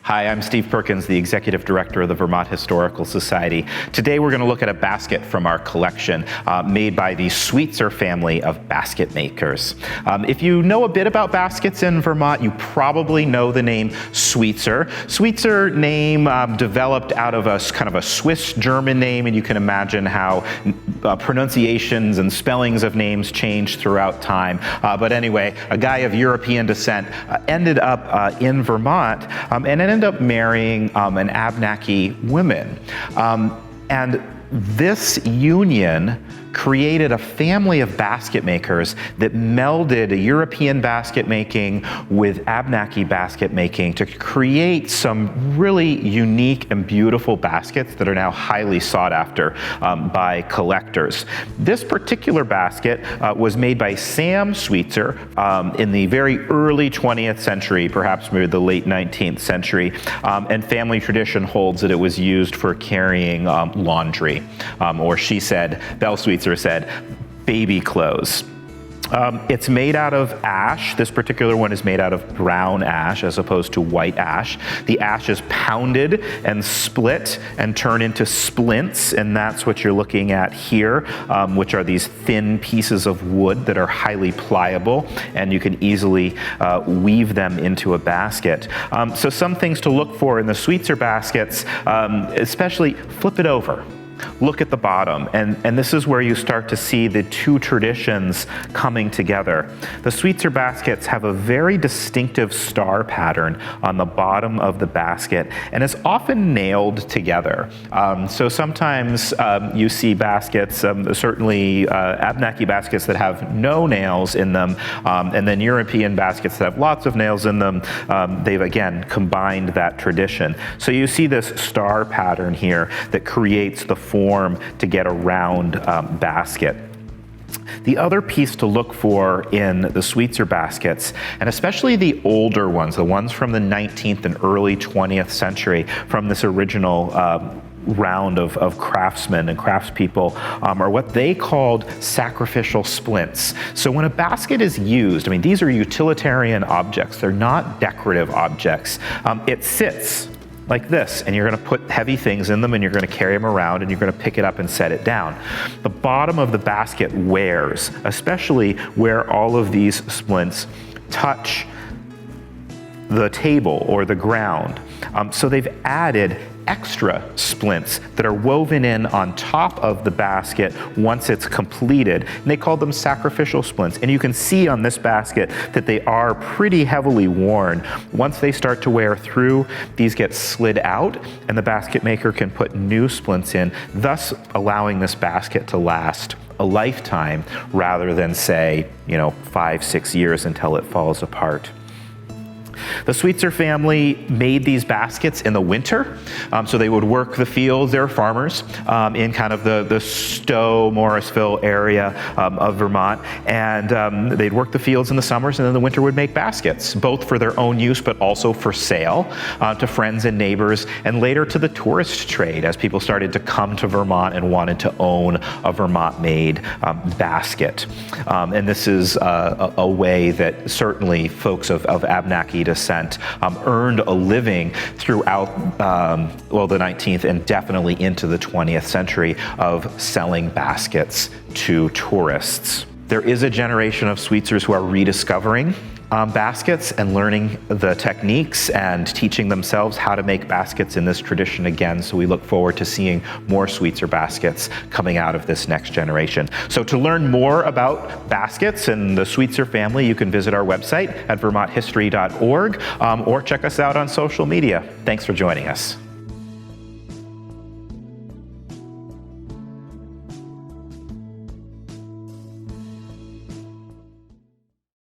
Hi, I'm Steve Perkins, the Executive Director of the Vermont Historical Society. Today we're going to look at a basket from our collection made by the Sweetser family of basket makers. If you know a bit about baskets in Vermont, you probably know the name Sweetser. Sweetser name developed out of a kind of a Swiss-German name, and you can imagine how pronunciations and spellings of names change throughout time. But anyway, a guy of European descent ended up in Vermont and ended up marrying an Abenaki woman. And this union created a family of basket makers that melded European basket making with Abenaki basket making to create some really unique and beautiful baskets that are now highly sought after by collectors. This particular basket was made by Sam Sweetser in the very early 20th century, perhaps maybe the late 19th century, and family tradition holds that it was used for carrying laundry, or she said, Belle Sweetser said, baby clothes. It's made out of ash. This particular one is made out of brown ash as opposed to white ash. The ash is pounded and split and turned into splints, and that's what you're looking at here, which are these thin pieces of wood that are highly pliable, and you can easily weave them into a basket. So some things to look for in the Sweetser baskets, especially flip it over. Look at the bottom, and this is where you start to see the two traditions coming together. The Sweetser baskets have a very distinctive star pattern on the bottom of the basket, and it's often nailed together. So sometimes you see baskets, certainly Abenaki baskets that have no nails in them, and then European baskets that have lots of nails in them. They've again combined that tradition. So you see this star pattern here that creates the form to get a round basket. The other piece to look for in the Sweetser baskets, and especially the older ones, the ones from the 19th and early 20th century, from this original round of craftsmen and craftspeople, are what they called sacrificial splints. So when a basket is used, I mean, these are utilitarian objects. They're not decorative objects. It sits like this, and you're going to put heavy things in them, and you're going to carry them around, and you're going to pick it up and set it down. The bottom of the basket wears, especially where all of these splints touch the table or the ground. So they've added extra splints that are woven in on top of the basket once it's completed, and they call them sacrificial splints. And you can see on this basket that they are pretty heavily worn. Once they start to wear through, these get slid out, and the basket maker can put new splints in, thus allowing this basket to last a lifetime rather than, say, 5-6 years until it falls apart. The Sweetser family made these baskets in the winter, so they would work the fields. They were farmers in kind of the Stowe, Morrisville area of Vermont, and they'd work the fields in the summers, and then the winter would make baskets, both for their own use but also for sale to friends and neighbors, and later to the tourist trade as people started to come to Vermont and wanted to own a Vermont-made basket. And this is a way that certainly folks of Abenaki descent earned a living throughout the 19th and definitely into the 20th century of selling baskets to tourists. There is a generation of Sweetsers who are rediscovering baskets and learning the techniques and teaching themselves how to make baskets in this tradition again. So we look forward to seeing more Sweetser baskets coming out of this next generation. So to learn more about baskets and the Sweetser family, you can visit our website at vermonthistory.org or check us out on social media. Thanks for joining us.